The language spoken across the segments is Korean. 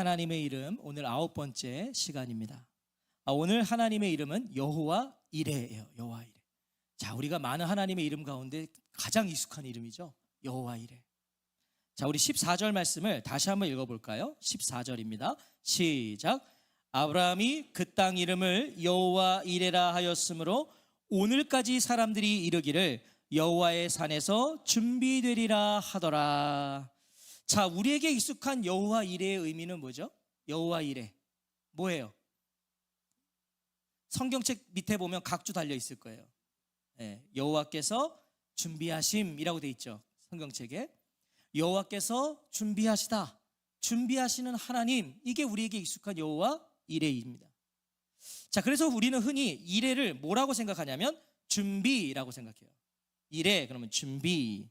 하나님의 이름 오늘 9번째 시간입니다. 오늘 하나님의 이름은 여호와 이레예요. 여호와 이레. 자, 우리가 많은 하나님의 이름 가운데 가장 익숙한 이름이죠. 여호와 이레. 자, 우리 14절 말씀을 다시 한번 읽어볼까요? 14절입니다. 시작. 아브라함이 그 땅 이름을 여호와 이레라 하였으므로 오늘까지 사람들이 이르기를 여호와의 산에서 준비되리라 하더라. 자, 우리에게 익숙한 여호와 이레의 의미는 뭐죠? 여호와 이레 뭐예요? 성경책 밑에 보면 각주 달려 있을 거예요. 여호와께서 준비하심이라고 돼 있죠. 성경책에 여호와께서 준비하시다, 준비하시는 하나님, 이게 우리에게 익숙한 여호와 이레입니다. 자, 그래서 우리는 흔히 이레를 뭐라고 생각하냐면 준비라고 생각해요. 이레 그러면 준비.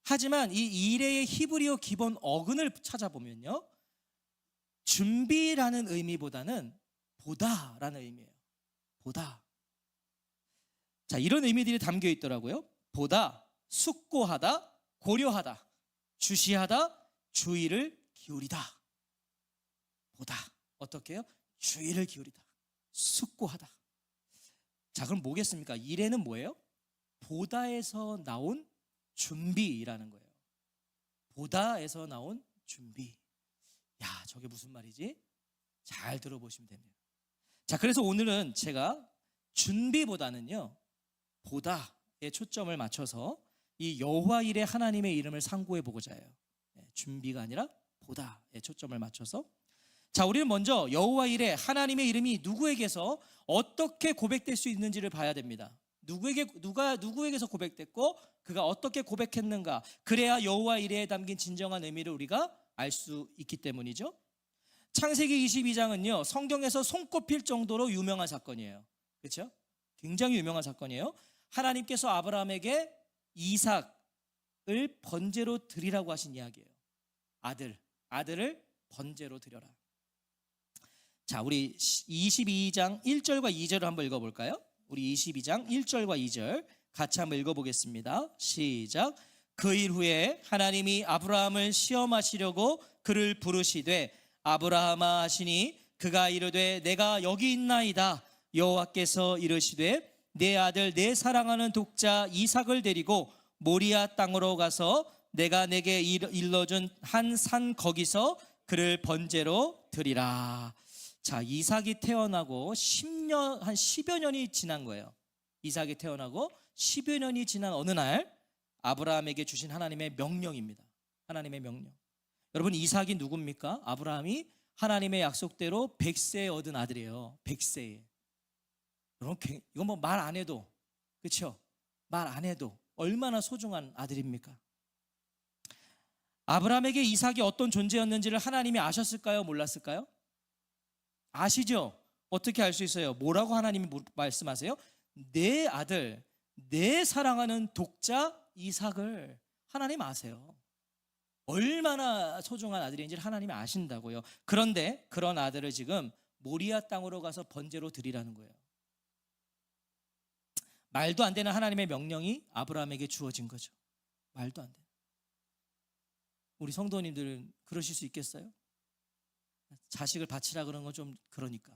하지만 이 이레의 히브리어 기본 어근을 찾아보면요, 준비라는 의미보다는 보다라는 의미예요. 보다. 자, 이런 의미들이 담겨 있더라고요. 보다, 숙고하다, 고려하다, 주시하다, 주의를 기울이다. 보다. 어떻게 해요? 주의를 기울이다, 숙고하다. 자, 그럼 뭐겠습니까? 이레는 뭐예요? 보다에서 나온 준비라는 거예요. 보다에서 나온 준비. 야, 저게 무슨 말이지? 잘 들어보시면 됩니다. 자, 그래서 오늘은 제가 준비보다는요, 보다에 초점을 맞춰서 이 여호와 이레 하나님의 이름을 상고해 보고자 해요. 준비가 아니라 보다에 초점을 맞춰서. 자, 우리는 먼저 여호와 이레 하나님의 이름이 누구에게서 어떻게 고백될 수 있는지를 봐야 됩니다. 누구에게서 고백됐고 그가 어떻게 고백했는가, 그래야 여호와 이레에 담긴 진정한 의미를 우리가 알 수 있기 때문이죠. 창세기 22장은요 성경에서 손꼽힐 정도로 유명한 사건이에요. 그렇죠? 굉장히 유명한 사건이에요. 하나님께서 아브라함에게 이삭을 번제로 드리라고 하신 이야기예요. 아들을 번제로 드려라. 자, 우리 22장 1절과 2절을 한번 읽어볼까요? 우리 22장 1절과 2절 같이 한번 읽어보겠습니다. 시작. 그 일 후에 하나님이 아브라함을 시험하시려고 그를 부르시되 아브라함아 하시니 그가 이르되 내가 여기 있나이다. 여호와께서 이르시되 내 아들 내 사랑하는 독자 이삭을 데리고 모리아 땅으로 가서 내가 내게 일러준 한 산 거기서 그를 번제로 드리라. 자, 이삭이 태어나고 한 10여 년이 지난 거예요. 이삭이 태어나고 10여 년이 지난 어느 날 아브라함에게 주신 하나님의 명령입니다. 하나님의 명령. 여러분, 이삭이 누굽니까? 아브라함이 하나님의 약속대로 100세에 얻은 아들이에요. 100세에. 여러분, 이건 뭐 말 안 해도, 그렇죠? 말 안 해도 얼마나 소중한 아들입니까? 아브라함에게 이삭이 어떤 존재였는지를 하나님이 아셨을까요? 몰랐을까요? 아시죠? 어떻게 알 수 있어요? 뭐라고 하나님이 말씀하세요? 내 아들, 내 사랑하는 독자 이삭을 하나님 아세요. 얼마나 소중한 아들인지를 하나님이 아신다고요. 그런데 그런 아들을 지금 모리아 땅으로 가서 번제로 드리라는 거예요. 말도 안 되는 하나님의 명령이 아브라함에게 주어진 거죠. 말도 안 돼. 우리 성도님들은 그러실 수 있겠어요? 자식을 바치라 그러는 건 좀 그러니까.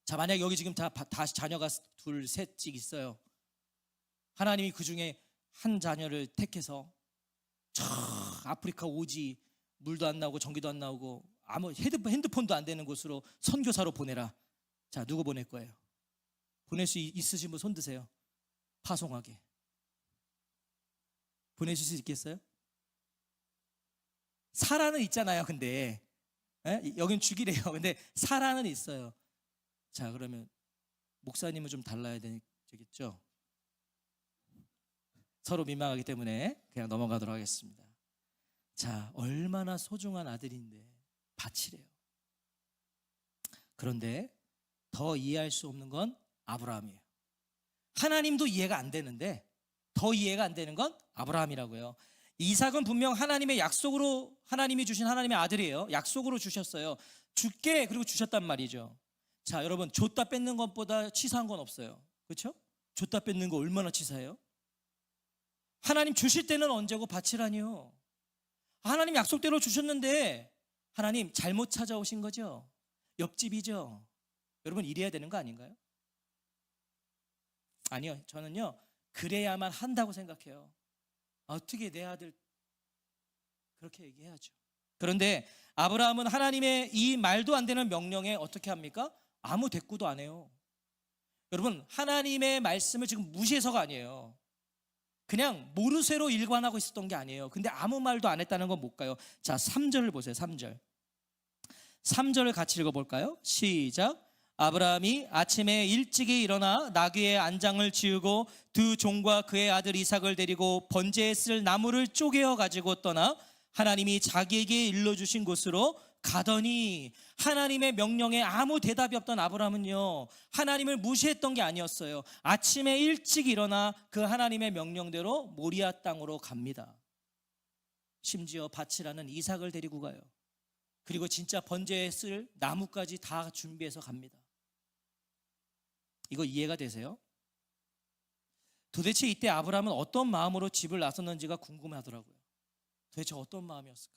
자, 만약 여기 지금 다 자녀가 둘, 셋씩 있어요. 하나님이 그 중에 한 자녀를 택해서 저 아프리카 오지, 물도 안 나오고 전기도 안 나오고 아무 핸드폰도 안 되는 곳으로 선교사로 보내라. 자, 누구 보낼 거예요? 보낼 수 있으신 분 손 드세요. 파송하게. 보내실 수 있겠어요? 사라는 있잖아요. 근데 여긴 죽이래요. 근데 사라는 있어요. 자, 그러면 목사님은 좀 달라야 되겠죠? 서로 민망하기 때문에 그냥 넘어가도록 하겠습니다. 자, 얼마나 소중한 아들인데 바치래요. 그런데 더 이해할 수 없는 건 아브라함이에요. 하나님도 이해가 안 되는데 더 이해가 안 되는 건 아브라함이라고요. 이삭은 분명 하나님의 약속으로, 하나님이 주신 하나님의 아들이에요. 약속으로 주셨어요. 줄게, 그리고 주셨단 말이죠. 자, 여러분, 줬다 뺏는 것보다 치사한 건 없어요. 그렇죠? 줬다 뺏는 거 얼마나 치사해요? 하나님 주실 때는 언제고 바치라니요. 하나님 약속대로 주셨는데 하나님 잘못 찾아오신 거죠? 옆집이죠? 여러분 이래야 되는 거 아닌가요? 아니요, 저는요 그래야만 한다고 생각해요. 어떻게 내 아들 그렇게 얘기해야죠. 그런데 아브라함은 하나님의 이 말도 안 되는 명령에 어떻게 합니까? 아무 대꾸도 안 해요. 여러분 하나님의 말씀을 지금 무시해서가 아니에요. 그냥 모르쇠로 일관하고 있었던 게 아니에요. 근데 아무 말도 안 했다는 건 뭘까요? 자, 3절을 보세요. 3절을 같이 읽어볼까요? 시작. 아브라함이 아침에 일찍이 일어나 나귀의 안장을 지우고 두 종과 그의 아들 이삭을 데리고 번제에 쓸 나무를 쪼개어 가지고 떠나 하나님이 자기에게 일러주신 곳으로 가더니, 하나님의 명령에 아무 대답이 없던 아브라함은요 하나님을 무시했던 게 아니었어요. 아침에 일찍 일어나 그 하나님의 명령대로 모리아 땅으로 갑니다. 심지어 밭이라는 이삭을 데리고 가요. 그리고 진짜 번제에 쓸 나무까지 다 준비해서 갑니다. 이거 이해가 되세요? 도대체 이때 아브라함은 어떤 마음으로 집을 나섰는지가 궁금하더라고요. 도대체 어떤 마음이었을까?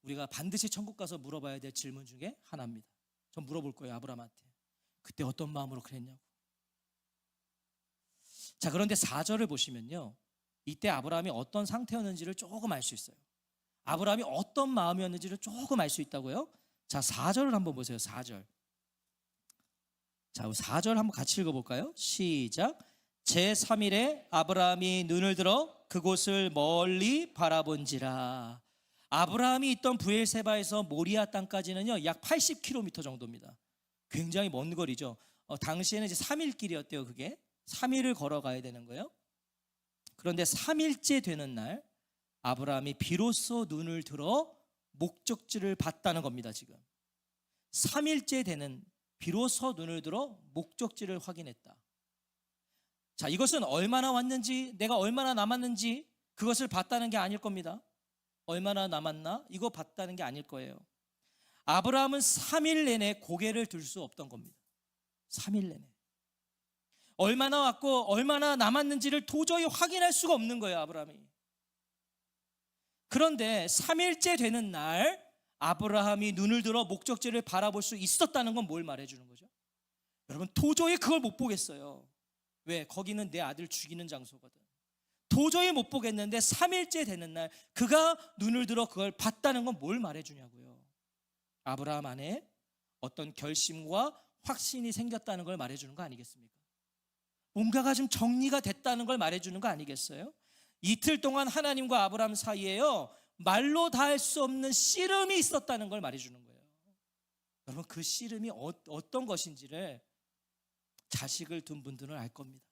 우리가 반드시 천국 가서 물어봐야 될 질문 중에 하나입니다. 전 물어볼 거예요, 아브라함한테. 그때 어떤 마음으로 그랬냐고. 자, 그런데 4절을 보시면요 이때 아브라함이 어떤 상태였는지를 조금 알 수 있어요. 아브라함이 어떤 마음이었는지를 조금 알 수 있다고요. 자, 4절을 한번 보세요. 4절. 자, 4절 한번 같이 읽어볼까요? 시작. 제3일에 아브라함이 눈을 들어 그곳을 멀리 바라본지라. 아브라함이 있던 브엘세바에서 모리아 땅까지는요 약 80km 정도입니다. 굉장히 먼 거리죠. 당시에는 이제 3일 길이었대요. 그게 3일을 걸어가야 되는 거예요. 그런데 3일째 되는 날 아브라함이 비로소 눈을 들어 목적지를 봤다는 겁니다. 지금 3일째 되는 비로소 눈을 들어 목적지를 확인했다. 자, 이것은 얼마나 왔는지, 내가 얼마나 남았는지 그것을 봤다는 게 아닐 겁니다. 얼마나 남았나? 이거 봤다는 게 아닐 거예요. 아브라함은 3일 내내 고개를 들 수 없던 겁니다. 3일 내내 얼마나 왔고 얼마나 남았는지를 도저히 확인할 수가 없는 거예요, 아브라함이. 그런데 3일째 되는 날 아브라함이 눈을 들어 목적지를 바라볼 수 있었다는 건 뭘 말해주는 거죠? 여러분, 도저히 그걸 못 보겠어요. 왜? 거기는 내 아들 죽이는 장소거든. 도저히 못 보겠는데 3일째 되는 날 그가 눈을 들어 그걸 봤다는 건 뭘 말해주냐고요. 아브라함 안에 어떤 결심과 확신이 생겼다는 걸 말해주는 거 아니겠습니까? 뭔가가 좀 정리가 됐다는 걸 말해주는 거 아니겠어요? 이틀 동안 하나님과 아브라함 사이에요 말로 다 할 수 없는 씨름이 있었다는 걸 말해주는 거예요. 여러분, 그 씨름이 어떤 것인지를 자식을 둔 분들은 알 겁니다.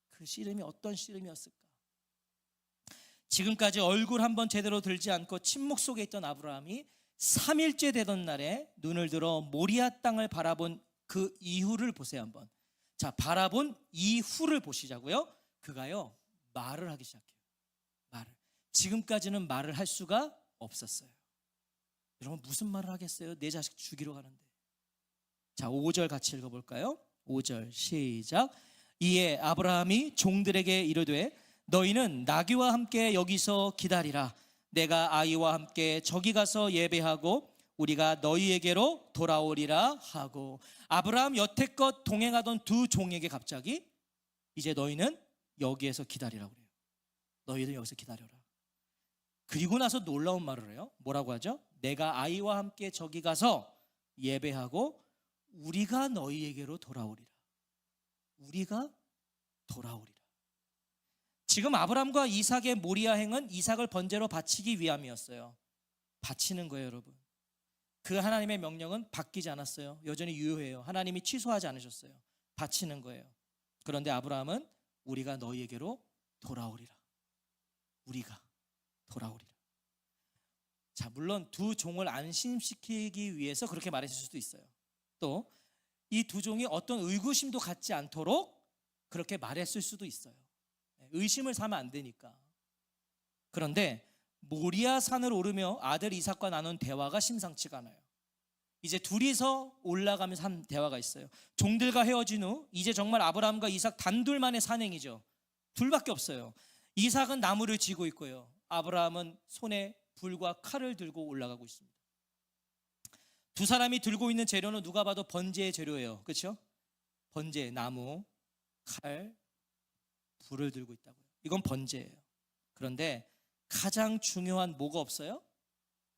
그 씨름이 어떤 씨름이었을까? 지금까지 얼굴 한번 제대로 들지 않고 침묵 속에 있던 아브라함이 3일째 되던 날에 눈을 들어 모리아 땅을 바라본 그 이후를 보세요. 한번. 자, 바라본 이후를 보시자고요. 그가요 말을 하기 시작해요. 말을. 지금까지는 말을 할 수가 없었어요. 여러분, 무슨 말을 하겠어요? 내 자식 죽이러 가는데. 자, 5절 같이 읽어볼까요? 5절 시작. 이에 아브라함이 종들에게 이르되 너희는 나귀와 함께 여기서 기다리라. 내가 아이와 함께 저기 가서 예배하고 우리가 너희에게로 돌아오리라 하고, 아브라함 여태껏 동행하던 두 종에게 갑자기 이제 너희는 여기에서 기다리라고 그래요. 너희는 여기서 기다려라. 그리고 나서 놀라운 말을 해요. 뭐라고 하죠? 내가 아이와 함께 저기 가서 예배하고 우리가 너희에게로 돌아오리라. 우리가 돌아오리라. 지금 아브라함과 이삭의 모리아행은 이삭을 번제로 바치기 위함이었어요. 바치는 거예요, 여러분. 그 하나님의 명령은 바뀌지 않았어요. 여전히 유효해요. 하나님이 취소하지 않으셨어요. 바치는 거예요. 그런데 아브라함은 우리가 너희에게로 돌아오리라. 우리가 돌아오리라. 자, 물론 두 종을 안심시키기 위해서 그렇게 말했을 수도 있어요. 또 이 두 종이 어떤 의구심도 갖지 않도록 그렇게 말했을 수도 있어요. 의심을 사면 안 되니까. 그런데 모리아 산을 오르며 아들 이삭과 나눈 대화가 심상치가 않아요. 이제 둘이서 올라가면서 한 대화가 있어요. 종들과 헤어진 후 이제 정말 아브라함과 이삭 단둘만의 산행이죠. 둘밖에 없어요. 이삭은 나무를 쥐고 있고요, 아브라함은 손에 불과 칼을 들고 올라가고 있습니다. 두 사람이 들고 있는 재료는 누가 봐도 번제의 재료예요. 그렇죠? 번제, 나무, 칼, 불을 들고 있다고요. 이건 번제예요. 그런데 가장 중요한 뭐가 없어요?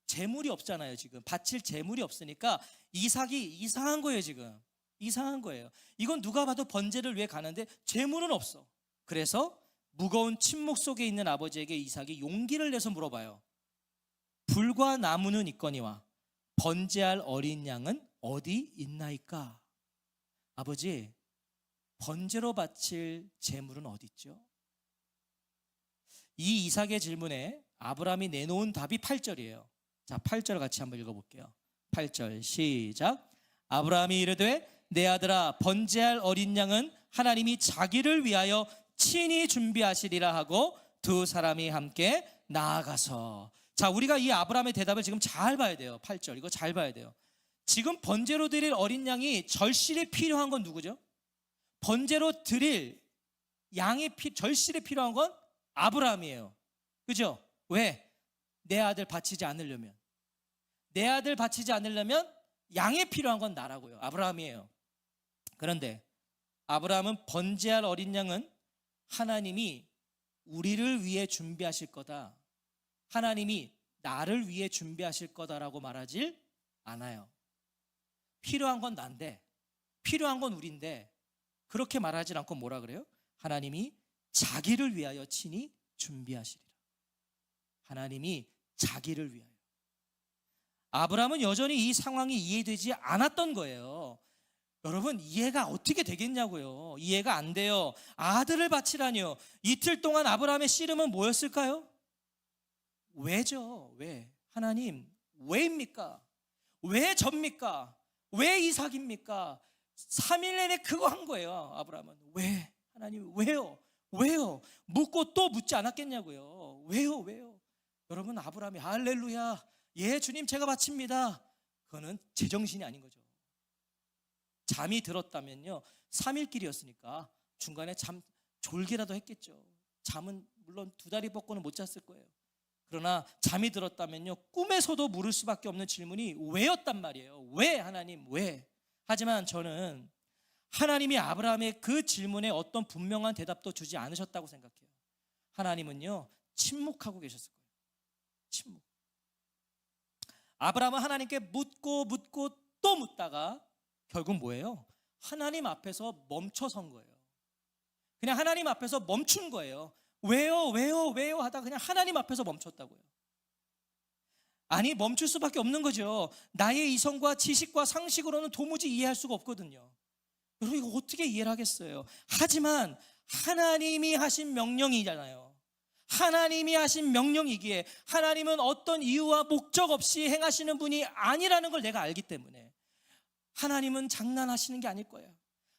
재물이 없잖아요. 지금 바칠 재물이 없으니까 이삭이 이상한 거예요. 지금 이상한 거예요. 이건 누가 봐도 번제를 위해 가는데 재물은 없어. 그래서 무거운 침묵 속에 있는 아버지에게 이삭이 용기를 내서 물어봐요. 불과 나무는 있거니와 번제할 어린 양은 어디 있나이까? 아버지, 번제로 바칠 재물은 어디 있죠? 이 이삭의 질문에 아브라함이 내놓은 답이 8절이에요. 자, 8절 같이 한번 읽어볼게요. 8절 시작. 아브라함이 이르되 내 아들아, 번제할 어린 양은 하나님이 자기를 위하여 친히 준비하시리라 하고 두 사람이 함께 나아가서. 자, 우리가 이 아브라함의 대답을 지금 잘 봐야 돼요. 8절 이거 잘 봐야 돼요. 지금 번제로 드릴 어린 양이 절실히 필요한 건 누구죠? 번제로 드릴 양이 절실히 필요한 건 아브라함이에요. 그죠? 왜? 내 아들 바치지 않으려면, 내 아들 바치지 않으려면 양이 필요한 건 나라고요. 아브라함이에요. 그런데 아브라함은 번제할 어린 양은 하나님이 우리를 위해 준비하실 거다, 하나님이 나를 위해 준비하실 거다라고 말하질 않아요. 필요한 건 난데, 필요한 건 우리인데 그렇게 말하지 않고 뭐라 그래요? 하나님이 자기를 위하여 친히 준비하시리라. 하나님이 자기를 위하여. 아브라함은 여전히 이 상황이 이해되지 않았던 거예요. 여러분, 이해가 어떻게 되겠냐고요. 이해가 안 돼요. 아들을 바치라니요. 이틀 동안 아브라함의 씨름은 뭐였을까요? 왜죠? 왜? 하나님, 왜입니까? 왜 접니까? 왜 이삭입니까? 3일 내내 그거 한 거예요. 아브라함은. 왜? 하나님, 왜요? 왜요? 묻고 또 묻지 않았겠냐고요. 왜요? 여러분, 아브라함이 할렐루야, 예 주님 제가 바칩니다, 그거는 제정신이 아닌 거죠. 잠이 들었다면요, 3일길이었으니까 중간에 졸기라도 했겠죠. 잠은 물론 2다리 뻗고는 못 잤을 거예요. 그러나 잠이 들었다면요, 꿈에서도 물을 수밖에 없는 질문이 왜였단 말이에요. 왜 하나님, 왜? 하지만 저는 하나님이 아브라함의 그 질문에 어떤 분명한 대답도 주지 않으셨다고 생각해요. 하나님은요, 침묵하고 계셨을 거예요. 침묵. 아브라함은 하나님께 묻고 또 묻다가 결국 뭐예요? 하나님 앞에서 멈춰선 거예요. 그냥 하나님 앞에서 멈춘 거예요. 왜요 하다가 그냥 하나님 앞에서 멈췄다고요. 아니, 멈출 수밖에 없는 거죠. 나의 이성과 지식과 상식으로는 도무지 이해할 수가 없거든요. 여러분, 이거 어떻게 이해를 하겠어요? 하지만 하나님이 하신 명령이잖아요. 하나님이 하신 명령이기에 하나님은 어떤 이유와 목적 없이 행하시는 분이 아니라는 걸 내가 알기 때문에, 하나님은 장난하시는 게 아닐 거야,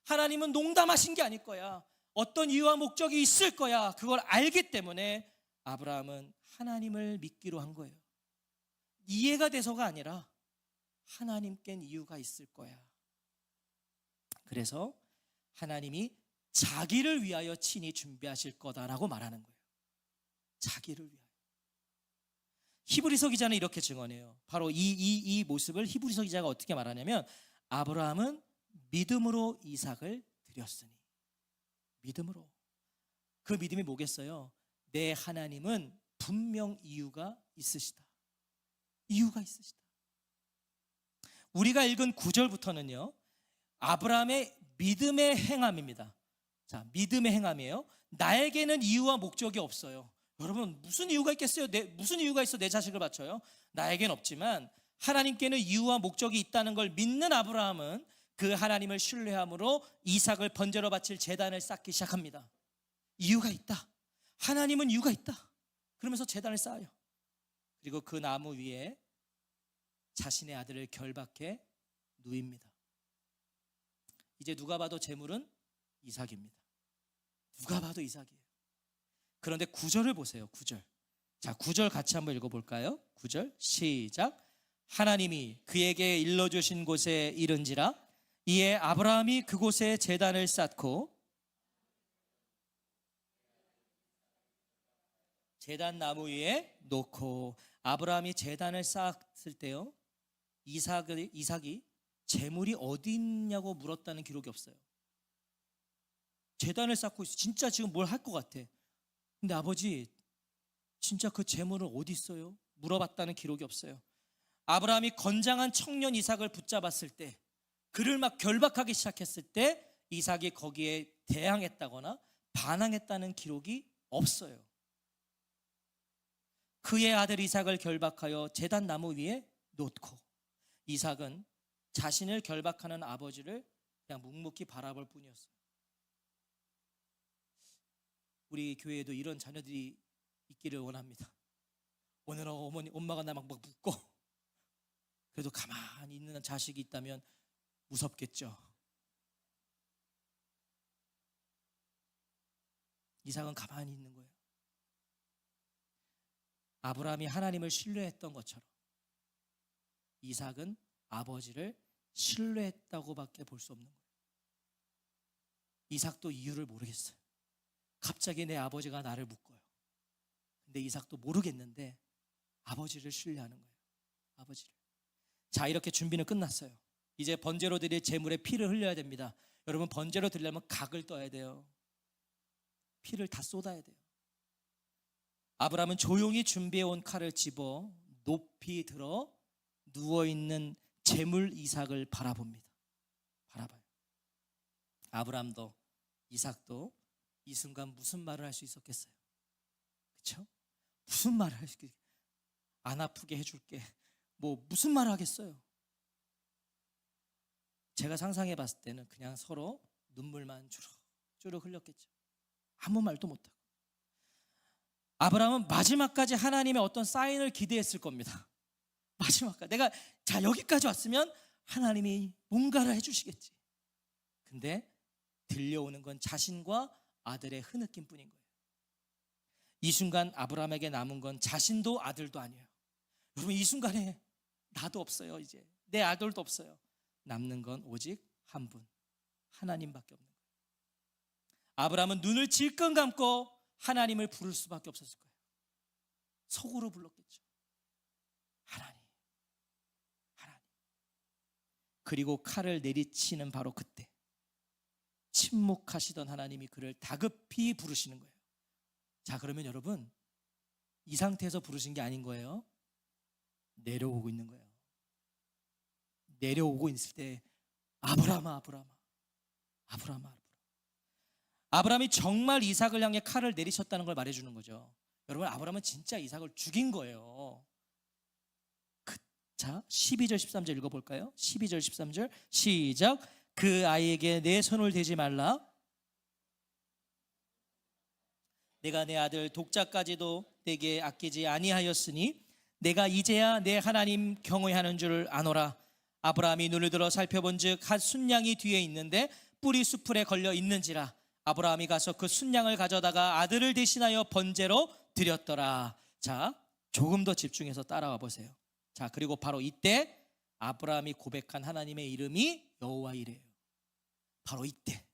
하나님은 농담하신 게 아닐 거야, 어떤 이유와 목적이 있을 거야, 그걸 알기 때문에 아브라함은 하나님을 믿기로 한 거예요. 이해가 돼서가 아니라 하나님께는 이유가 있을 거야. 그래서 하나님이 자기를 위하여 친히 준비하실 거다라고 말하는 거예요. 자기를 위하여. 히브리서 기자는 이렇게 증언해요. 바로 이 모습을 히브리서 기자가 어떻게 말하냐면, 아브라함은 믿음으로 이삭을 드렸으니. 믿음으로. 그 믿음이 뭐겠어요? 내 하나님은 분명 이유가 있으시다. 이유가 있으시다. 우리가 읽은 9절부터는요, 아브라함의 믿음의 행함입니다. 자, 믿음의 행함이에요. 나에게는 이유와 목적이 없어요. 여러분, 무슨 이유가 있겠어요? 무슨 이유가 있어 내 자식을 바쳐요? 나에겐 없지만 하나님께는 이유와 목적이 있다는 걸 믿는 아브라함은 그 하나님을 신뢰함으로 이삭을 번제로 바칠 제단을 쌓기 시작합니다. 이유가 있다. 하나님은 이유가 있다. 그러면서 제단을 쌓아요. 그리고 그 나무 위에 자신의 아들을 결박해 누입니다. 이제 누가 봐도 제물은 이삭입니다. 누가 봐도 이삭이에요. 그런데 9절을 보세요. 9절. 자, 9절 같이 한번 읽어볼까요? 9절 시작. 하나님이 그에게 일러주신 곳에 이른지라 이에 아브라함이 그곳에 제단을 쌓고 제단 나무 위에 놓고. 아브라함이 제단을 쌓았을 때요, 이삭이 재물이 어디 있냐고 물었다는 기록이 없어요. 제단을 쌓고 있어. 진짜 지금 뭘 할 것 같아. 근데 아버지, 진짜 그 재물은 어디 있어요? 물어봤다는 기록이 없어요. 아브라함이 건장한 청년 이삭을 붙잡았을 때, 그를 막 결박하기 시작했을 때 이삭이 거기에 대항했다거나 반항했다는 기록이 없어요. 그의 아들 이삭을 결박하여 제단 나무 위에 놓고 이삭은 자신을 결박하는 아버지를 그냥 묵묵히 바라볼 뿐이었어요. 우리 교회에도 이런 자녀들이 있기를 원합니다. 오늘은 엄마가 나 막 묻고, 그래도 가만히 있는 자식이 있다면 무섭겠죠. 이삭은 가만히 있는 거예요. 아브라함이 하나님을 신뢰했던 것처럼 이삭은 아버지를 신뢰했다고밖에 볼 수 없는 거예요. 이삭도 이유를 모르겠어요. 갑자기 내 아버지가 나를 묶어요. 근데 이삭도 모르겠는데 아버지를 신뢰하는 거예요. 아버지를. 자, 이렇게 준비는 끝났어요. 이제 번제로 드릴 제물에 피를 흘려야 됩니다. 여러분, 번제로 드리려면 각을 떠야 돼요. 피를 다 쏟아야 돼요. 아브라함은 조용히 준비해온 칼을 집어 높이 들어 누워있는 제물 이삭을 바라봅니다. 바라봐요. 아브라함도 이삭도 이 순간 무슨 말을 할 수 있었겠어요? 그렇죠? 무슨 말을 할 수 있겠어요? 안 아프게 해줄게. 무슨 말을 하겠어요? 제가 상상해 봤을 때는 그냥 서로 눈물만 주룩주룩 흘렸겠죠. 아무 말도 못하고. 아브라함은 마지막까지 하나님의 어떤 사인을 기대했을 겁니다. 마지막까지 자, 여기까지 왔으면 하나님이 뭔가를 해주시겠지. 근데 들려오는 건 자신과 아들의 흐느낌뿐인 거예요. 이 순간 아브라함에게 남은 건 자신도 아들도 아니에요. 여러분, 이 순간에 나도 없어요. 이제 내 아들도 없어요. 남는 건 오직 한 분, 하나님밖에 없는 거예요. 아브라함은 눈을 질끈 감고 하나님을 부를 수밖에 없었을 거예요. 속으로 불렀겠죠. 하나님. 그리고 칼을 내리치는 바로 그때 침묵하시던 하나님이 그를 다급히 부르시는 거예요. 자, 그러면 여러분, 이 상태에서 부르신 게 아닌 거예요. 내려오고 있는 거예요. 내려오고 있을 때 아브라함아. 아브라함이 정말 이삭을 향해 칼을 내리셨다는 걸 말해주는 거죠. 여러분, 아브라함은 진짜 이삭을 죽인 거예요. 자, 12절 13절 읽어볼까요? 12절 13절 시작. 그 아이에게 내 손을 대지 말라. 내가 내 아들 독자까지도 내게 아끼지 아니하였으니 내가 이제야 내 하나님 경외하는 줄 아노라. 아브라함이 눈을 들어 살펴본즉 한 순양이 뒤에 있는데 뿔이 수풀에 걸려 있는지라. 아브라함이 가서 그 순양을 가져다가 아들을 대신하여 번제로 드렸더라. 자, 조금 더 집중해서 따라와 보세요. 자, 그리고 바로 이때 아브라함이 고백한 하나님의 이름이 여호와 이레예요. 바로 이때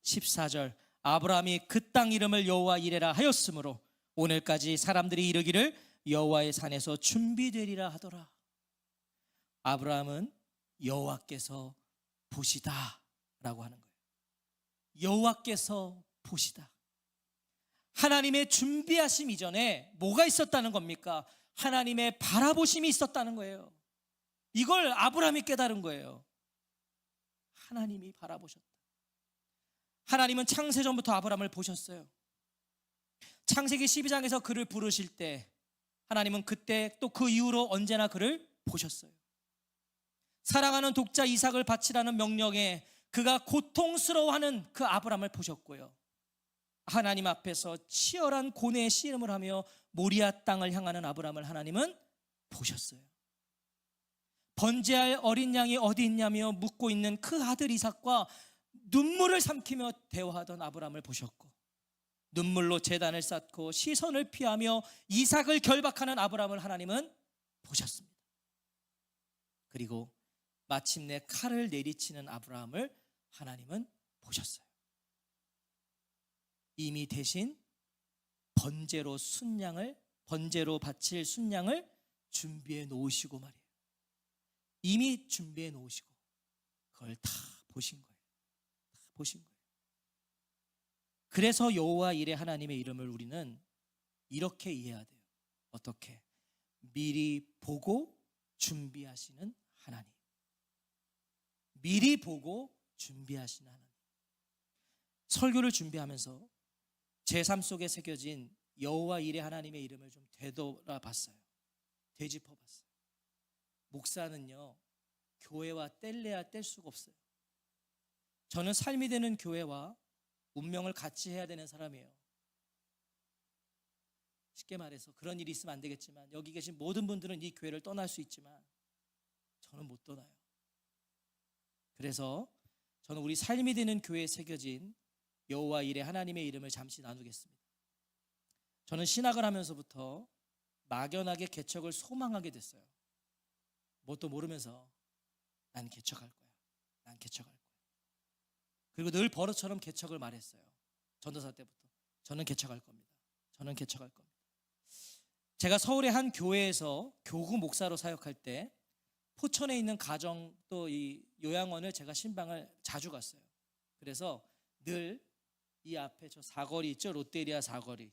14절 아브라함이 그 땅 이름을 여호와 이레라 하였으므로 오늘까지 사람들이 이르기를 여호와의 산에서 준비되리라 하더라. 아브라함은 여호와께서 보시다 라고 하는 거예요. 여호와께서 보시다. 하나님의 준비하심 이전에 뭐가 있었다는 겁니까? 하나님의 바라보심이 있었다는 거예요. 이걸 아브라함이 깨달은 거예요. 하나님이 바라보셨다. 하나님은 창세전부터 아브라함을 보셨어요. 창세기 12장에서 그를 부르실 때 하나님은 그때 또 그 이후로 언제나 그를 보셨어요. 사랑하는 독자 이삭을 바치라는 명령에 그가 고통스러워하는 그 아브라함을 보셨고요. 하나님 앞에서 치열한 고뇌의 씨름을 하며 모리아 땅을 향하는 아브라함을 하나님은 보셨어요. 번제할 어린 양이 어디 있냐며 묻고 있는 그 아들 이삭과 눈물을 삼키며 대화하던 아브라함을 보셨고, 눈물로 제단을 쌓고 시선을 피하며 이삭을 결박하는 아브라함을 하나님은 보셨습니다. 그리고 마침내 칼을 내리치는 아브라함을 하나님은 보셨어요. 이미 대신 번제로 바칠 순양을 준비해 놓으시고 말이에요. 이미 준비해 놓으시고 그걸 다 보신 거예요. 다 보신 거예요. 그래서 여호와 이레 하나님의 이름을 우리는 이렇게 이해해야 돼요. 어떻게? 미리 보고 준비하시는 하나님. 미리 보고 준비하시는 하나님. 설교를 준비하면서 제 삶 속에 새겨진 여호와 이레 하나님의 이름을 좀 되돌아봤어요. 되짚어봤어요. 목사는요, 교회와 뗄래야 뗄 수가 없어요. 저는 삶이 되는 교회와 운명을 같이 해야 되는 사람이에요. 쉽게 말해서 그런 일이 있으면 안 되겠지만 여기 계신 모든 분들은 이 교회를 떠날 수 있지만 저는 못 떠나요. 그래서 저는 우리 삶이 되는 교회에 새겨진 여호와 이레 하나님의 이름을 잠시 나누겠습니다. 저는 신학을 하면서부터 막연하게 개척을 소망하게 됐어요. 뭣도 모르면서 난 개척할 거야. 난 개척할 거야. 그리고 늘 버릇처럼 개척을 말했어요. 전도사 때부터. 저는 개척할 겁니다. 저는 개척할 겁니다. 제가 서울의 한 교회에서 교구 목사로 사역할 때 포천에 있는 가정 또 이 요양원을 제가 신방을 자주 갔어요. 그래서 늘 이 앞에 저 사거리 있죠? 롯데리아 사거리.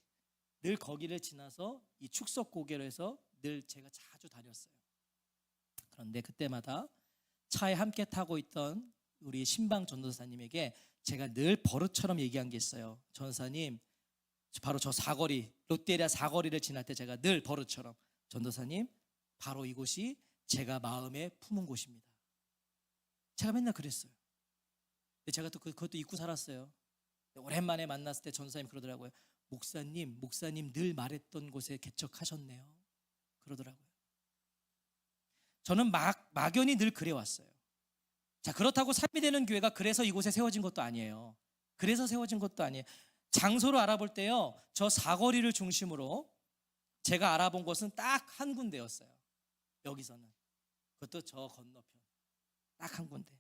늘 거기를 지나서 이 축석 고개로해서 늘 제가 자주 다녔어요. 그런데 그때마다 차에 함께 타고 있던 우리 신방 전도사님에게 제가 늘 버릇처럼 얘기한 게 있어요. 전도사님, 바로 저 사거리, 롯데리아 사거리를 지날 때 제가 늘 버릇처럼 전도사님, 바로 이곳이 제가 마음에 품은 곳입니다. 제가 맨날 그랬어요. 근데 제가 또 그것도 잊고 살았어요. 오랜만에 만났을 때 전도사님 그러더라고요. 목사님 늘 말했던 곳에 개척하셨네요. 그러더라고요. 저는 막연히 늘 그래왔어요. 자, 그렇다고 삶이 되는 교회가 그래서 이곳에 세워진 것도 아니에요. 그래서 세워진 것도 아니에요. 장소를 알아볼 때요, 저 사거리를 중심으로 제가 알아본 곳은 딱 한 군데였어요. 여기서는. 그것도 저 건너편. 딱 한 군데.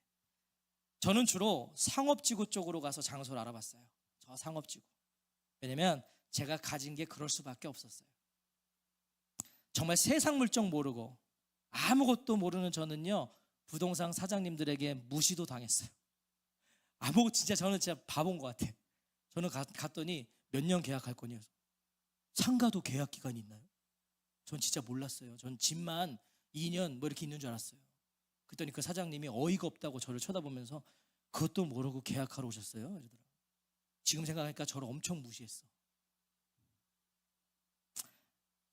저는 주로 상업지구 쪽으로 가서 장소를 알아봤어요. 저 상업지구. 왜냐면 제가 가진 게 그럴 수밖에 없었어요. 정말 세상 물정 모르고 아무것도 모르는 저는요, 부동산 사장님들에게 무시도 당했어요. 진짜 저는 진짜 바본 것 같아요. 저는 갔더니 몇 년 계약할 거냐. 상가도 계약 기간이 있나요? 전 진짜 몰랐어요. 전 집만 2년 뭐 이렇게 있는 줄 알았어요. 그랬더니 그 사장님이 어이가 없다고 저를 쳐다보면서 그것도 모르고 계약하러 오셨어요? 이러더라고요. 지금 생각하니까 저를 엄청 무시했어.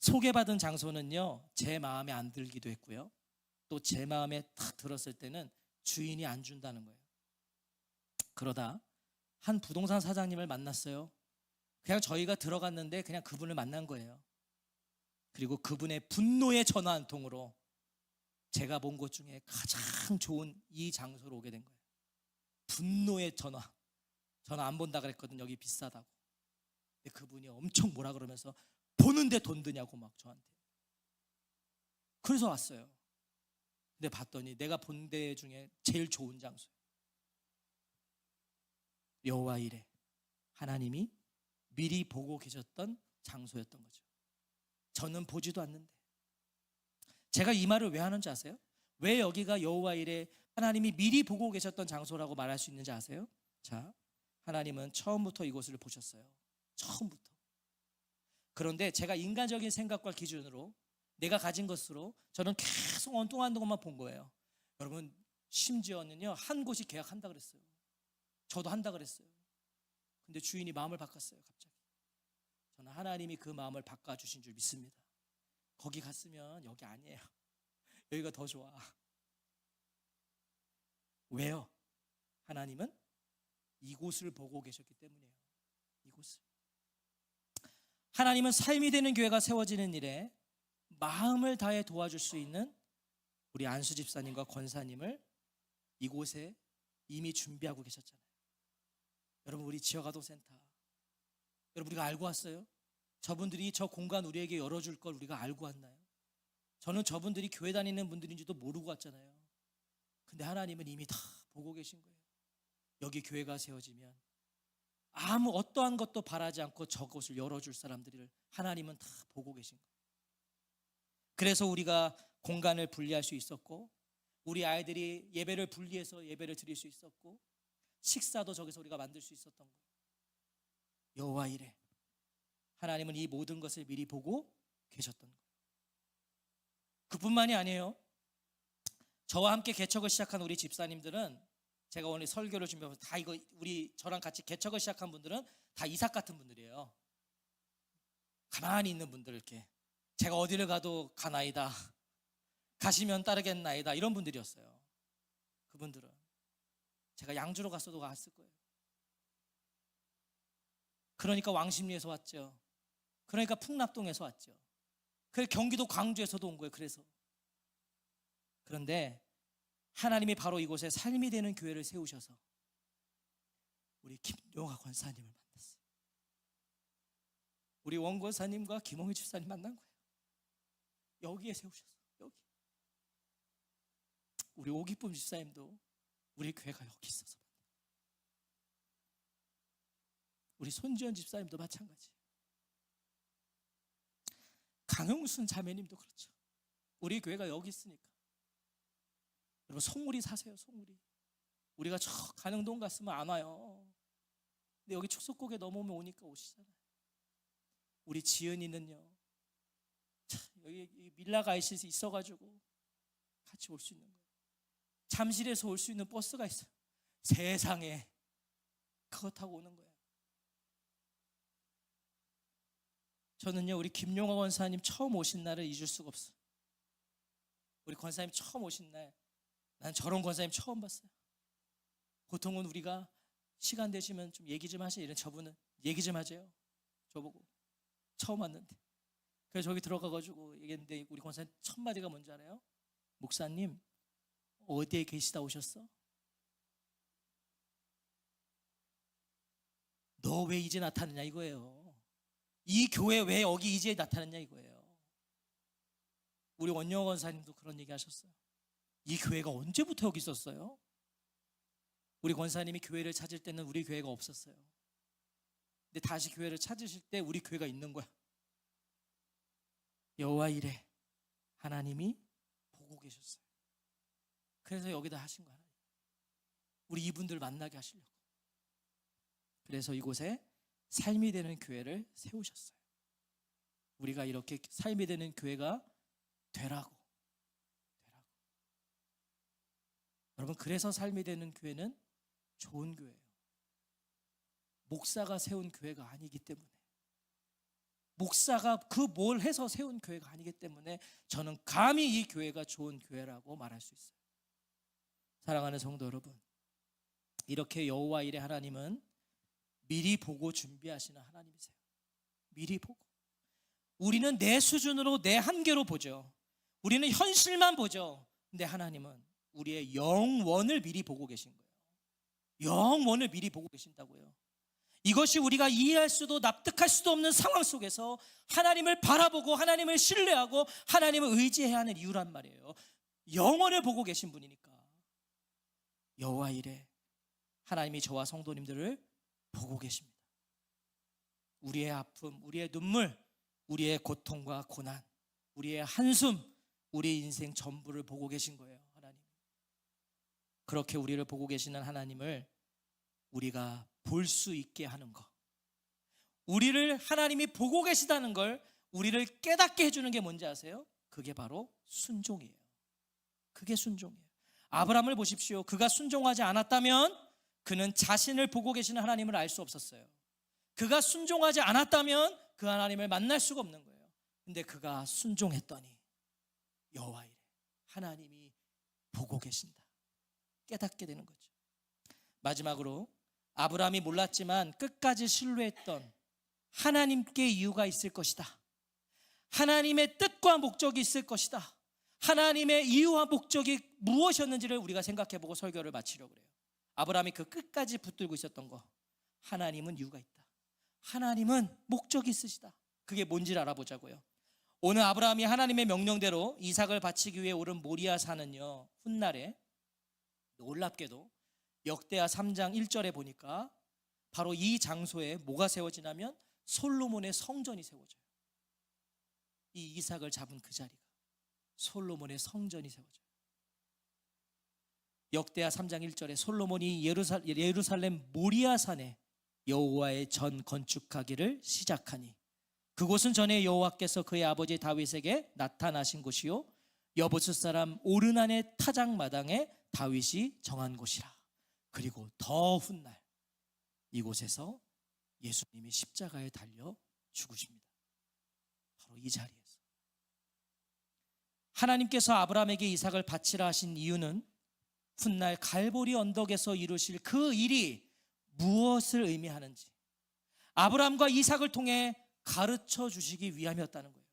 소개받은 장소는요, 제 마음에 안 들기도 했고요. 또 제 마음에 탁 들었을 때는 주인이 안 준다는 거예요. 그러다 한 부동산 사장님을 만났어요. 그냥 저희가 들어갔는데 그냥 그분을 만난 거예요. 그리고 그분의 분노의 전화 한 통으로 제가 본 곳 중에 가장 좋은 이 장소로 오게 된 거예요. 분노의 전화. 전화 안 본다 그랬거든. 여기 비싸다고. 근데 그분이 엄청 뭐라 그러면서 보는데 돈 드냐고 막 저한테. 그래서 왔어요. 근데 봤더니 내가 본 데 중에 제일 좋은 장소예요. 여호와 이레 하나님이 미리 보고 계셨던 장소였던 거죠. 저는 보지도 않는데. 제가 이 말을 왜 하는지 아세요? 왜 여기가 여호와 이레 하나님이 미리 보고 계셨던 장소라고 말할 수 있는지 아세요? 자, 하나님은 처음부터 이곳을 보셨어요. 처음부터. 그런데 제가 인간적인 생각과 기준으로 내가 가진 것으로 저는 계속 엉뚱한 것만 본 거예요. 여러분, 심지어는요, 한 곳이 계약한다 그랬어요. 저도 한다 그랬어요. 근데 주인이 마음을 바꿨어요. 갑자기. 저는 하나님이 그 마음을 바꿔주신 줄 믿습니다. 거기 갔으면 여기 아니에요. 여기가 더 좋아. 왜요? 하나님은 이곳을 보고 계셨기 때문이에요. 이곳을. 하나님은 삶이 되는 교회가 세워지는 일에 마음을 다해 도와줄 수 있는 우리 안수 집사님과 권사님을 이곳에 이미 준비하고 계셨잖아요. 여러분, 우리 지역아동센터 여러분, 우리가 알고 왔어요? 저분들이 저 공간 우리에게 열어줄 걸 우리가 알고 왔나요? 저는 저분들이 교회 다니는 분들인지도 모르고 왔잖아요. 근데 하나님은 이미 다 보고 계신 거예요. 여기 교회가 세워지면 어떠한 것도 바라지 않고 저곳을 열어줄 사람들을 하나님은 다 보고 계신 거예요. 그래서 우리가 공간을 분리할 수 있었고, 우리 아이들이 예배를 분리해서 예배를 드릴 수 있었고, 식사도 저기서 우리가 만들 수 있었던 거예요. 여호와 이레, 하나님은 이 모든 것을 미리 보고 계셨던 거예요. 그뿐만이 아니에요. 저와 함께 개척을 시작한 우리 집사님들은, 제가 오늘 설교를 준비하면서 다 이거 저랑 같이 개척을 시작한 분들은 다 이삭 같은 분들이에요. 가만히 있는 분들, 이렇게 제가 어디를 가도 가나이다, 가시면 따르겠나이다, 이런 분들이었어요. 그분들은 제가 양주로 갔어도 갔을 거예요. 그러니까 왕십리에서 왔죠. 그러니까 풍납동에서 왔죠. 그래서 경기도 광주에서도 온 거예요. 그런데 하나님이 바로 이곳에 삶이 되는 교회를 세우셔서 우리 김용화 권사님을 만났어요. 우리 원 권사님과 김홍희 집사님 만난 거예요. 여기에 세우셔서, 여기. 우리 오기쁨 집사님도 우리 교회가 여기 있어서 만난 거예요. 우리 손지연 집사님도 마찬가지예요. 강영순 자매님도 그렇죠. 우리 교회가 여기 있으니까. 여러분, 송우리 사세요. 송우리. 우리가 저 가능동 갔으면 안 와요. 근데 여기 축복곡에 넘어오면 오니까 오시잖아요. 우리 지은이는요, 여기 밀라가 있어가지고 같이 올 수 있는 거예요. 잠실에서 올 수 있는 버스가 있어요. 세상에, 그거 타고 오는 거예요. 저는요, 우리 김용화 권사님 처음 오신 날을 잊을 수가 없어요. 우리 권사님 처음 오신 날, 난 저런 권사님 처음 봤어요. 보통은 우리가 시간 되시면 좀 얘기 좀 하세요. 이런, 저분은 얘기 좀 하세요. 저보고 처음 왔는데. 그래서 저기 들어가가지고 얘기했는데, 우리 권사님 첫 마디가 뭔지 알아요? 목사님, 어디에 계시다 오셨어? 너 왜 이제 나타났냐 이거예요. 이 교회 왜 여기 이제 나타났냐 이거예요. 우리 원영호 권사님도 그런 얘기 하셨어요. 이 교회가 언제부터 여기 있었어요? 우리 권사님이 교회를 찾을 때는 우리 교회가 없었어요. 근데 다시 교회를 찾으실 때 우리 교회가 있는 거야. 여호와 이레, 하나님이 보고 계셨어요. 그래서 여기다 하신 거야. 우리 이분들 만나게 하시려고. 그래서 이곳에 삶이 되는 교회를 세우셨어요. 우리가 이렇게 삶이 되는 교회가 되라고. 여러분, 그래서 삶이 되는 교회는 좋은 교회예요. 목사가 세운 교회가 아니기 때문에, 목사가 그 뭘 해서 세운 교회가 아니기 때문에 저는 감히 이 교회가 좋은 교회라고 말할 수 있어요. 사랑하는 성도 여러분, 이렇게 여호와 이레 하나님은 미리 보고 준비하시는 하나님이세요. 미리 보고. 우리는 내 수준으로, 내 한계로 보죠. 우리는 현실만 보죠. 근데 하나님은 우리의 영원을 미리 보고 계신 거예요. 영원을 미리 보고 계신다고요. 이것이 우리가 이해할 수도 납득할 수도 없는 상황 속에서 하나님을 바라보고 하나님을 신뢰하고 하나님을 의지해야 하는 이유란 말이에요. 영원을 보고 계신 분이니까. 여호와 이레, 하나님이 저와 성도님들을 보고 계십니다. 우리의 아픔, 우리의 눈물, 우리의 고통과 고난, 우리의 한숨, 우리 인생 전부를 보고 계신 거예요. 하나님. 그렇게 우리를 보고 계시는 하나님을 우리가 볼 수 있게 하는 것, 우리를 하나님이 보고 계시다는 걸 우리를 깨닫게 해주는 게 뭔지 아세요? 그게 바로 순종이에요. 그게 순종이에요. 아브라함을 보십시오. 그가 순종하지 않았다면 그는 자신을 보고 계시는 하나님을 알 수 없었어요. 그가 순종하지 않았다면 그 하나님을 만날 수가 없는 거예요. 근데 그가 순종했더니 여호와 이레, 하나님이 보고 계신다, 깨닫게 되는 거죠. 마지막으로, 아브라함이 몰랐지만 끝까지 신뢰했던 하나님께 이유가 있을 것이다, 하나님의 뜻과 목적이 있을 것이다, 하나님의 이유와 목적이 무엇이었는지를 우리가 생각해보고 설교를 마치려고 그래요. 아브라함이 그 끝까지 붙들고 있었던 거, 하나님은 이유가 있다, 하나님은 목적이 있으시다. 그게 뭔지를 알아보자고요. 오늘 아브라함이 하나님의 명령대로 이삭을 바치기 위해 오른 모리아 산은요, 훗날에 놀랍게도 역대하 3장 1절에 보니까 바로 이 장소에 뭐가 세워지냐면 솔로몬의 성전이 세워져요. 이 이삭을 잡은 그 자리가. 솔로몬의 성전이 세워져요. 역대하 3장 1절에 솔로몬이 예루살렘 모리아산에 여호와의 전 건축하기를 시작하니 그곳은 전에 여호와께서 그의 아버지 다윗에게 나타나신 곳이요 여부스 사람 오르난의 타작마당에 다윗이 정한 곳이라. 그리고 더 훗날 이곳에서 예수님이 십자가에 달려 죽으십니다. 바로 이 자리에서 하나님께서 아브라함에게 이삭을 바치라 하신 이유는 훗날 갈보리 언덕에서 이루실 그 일이 무엇을 의미하는지 아브라함과 이삭을 통해 가르쳐 주시기 위함이었다는 거예요.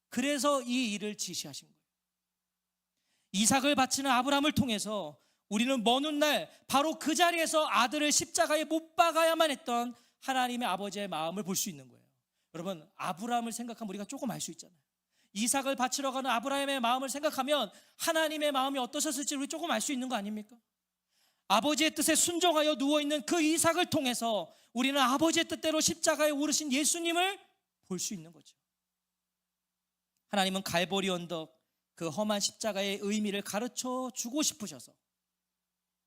그래서 이 일을 지시하신 거예요. 이삭을 바치는 아브라함을 통해서 우리는 먼 훗날 바로 그 자리에서 아들을 십자가에 못 박아야만 했던 하나님의 아버지의 마음을 볼 수 있는 거예요. 여러분, 아브라함을 생각하면 우리가 조금 알 수 있잖아요. 이삭을 바치러 가는 아브라함의 마음을 생각하면 하나님의 마음이 어떠셨을지 우리 조금 알 수 있는 거 아닙니까? 아버지의 뜻에 순종하여 누워있는 그 이삭을 통해서 우리는 아버지의 뜻대로 십자가에 오르신 예수님을 볼 수 있는 거죠. 하나님은 갈보리 언덕 그 험한 십자가의 의미를 가르쳐 주고 싶으셔서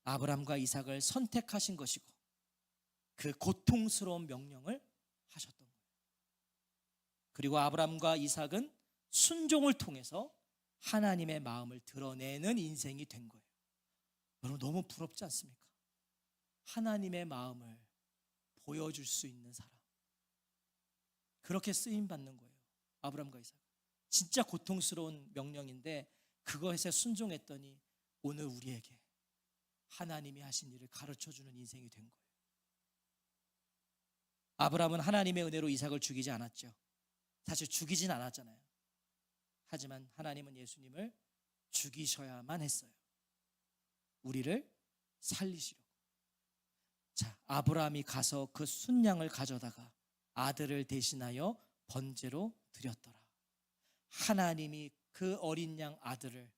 아브라함과 이삭을 선택하신 것이고 그 고통스러운 명령을 하셨던 거예요. 그리고 아브라함과 이삭은 순종을 통해서 하나님의 마음을 드러내는 인생이 된 거예요. 여러분, 너무 부럽지 않습니까? 하나님의 마음을 보여줄 수 있는 사람, 그렇게 쓰임받는 거예요. 아브라함과 이삭. 진짜 고통스러운 명령인데 그것에 순종했더니 오늘 우리에게 하나님이 하신 일을 가르쳐주는 인생이 된 거예요. 아브라함은 하나님의 은혜로 이삭을 죽이지 않았죠. 사실 죽이진 않았잖아요. 하지만 하나님은 예수님을 죽이셔야만 했어요. 우리를 살리시려고. 자, 아브라함이 가서 그 순양을 가져다가 아들을 대신하여 번제로 드렸더라. 하나님이 그 어린 양 아들을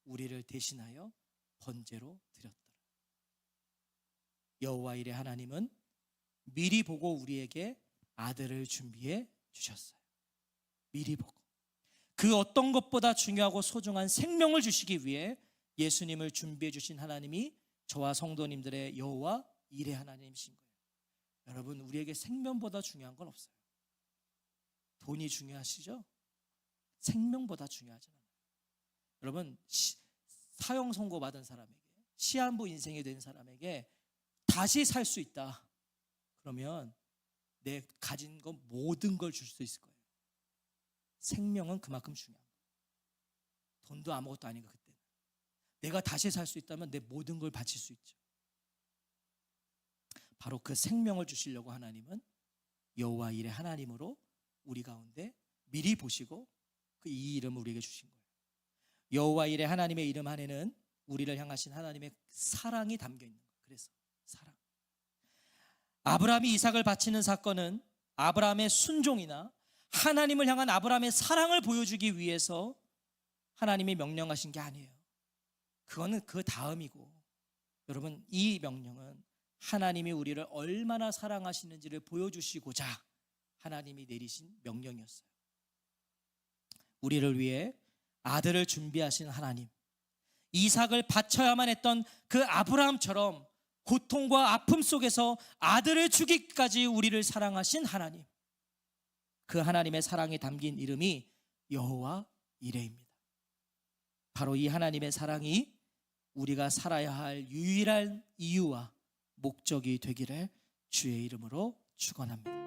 우리를 대신하여 번제로 드렸더라. 여호와 일의 하나님은 미리 보고 우리에게 아들을 준비해 주셨어요. 미리 보고 그 어떤 것보다 중요하고 소중한 생명을 주시기 위해 예수님을 준비해 주신 하나님이 저와 성도님들의 여호와 일의 하나님이신 거예요. 여러분, 우리에게 생명보다 중요한 건 없어요. 돈이 중요하시죠? 생명보다 중요하지 않아요. 여러분, 사형 선고 받은 사람에게, 시한부 인생이 된 사람에게 다시 살 수 있다 그러면 내 가진 것 모든 걸 줄 수 있을 거예요. 생명은 그만큼 중요한 거예요. 돈도 아무것도 아닌 거. 그때는 내가 다시 살 수 있다면 내 모든 걸 바칠 수 있죠. 바로 그 생명을 주시려고 하나님은 여호와 일의 하나님으로 우리 가운데 미리 보시고 그 이 이름을 우리에게 주신 거예요. 여호와 일의 하나님의 이름 안에는 우리를 향하신 하나님의 사랑이 담겨 있는 거예요. 그래서 사랑. 아브라함이 이삭을 바치는 사건은 아브라함의 순종이나 하나님을 향한 아브라함의 사랑을 보여주기 위해서 하나님이 명령하신 게 아니에요. 그거는 그 다음이고, 여러분, 이 명령은 하나님이 우리를 얼마나 사랑하시는지를 보여주시고자 하나님이 내리신 명령이었어요. 우리를 위해 아들을 준비하신 하나님, 이삭을 바쳐야만 했던 그 아브라함처럼 고통과 아픔 속에서 아들을 주기까지 우리를 사랑하신 하나님, 그 하나님의 사랑이 담긴 이름이 여호와 이레입니다. 바로 이 하나님의 사랑이 우리가 살아야 할 유일한 이유와 목적이 되기를 주의 이름으로 축원합니다.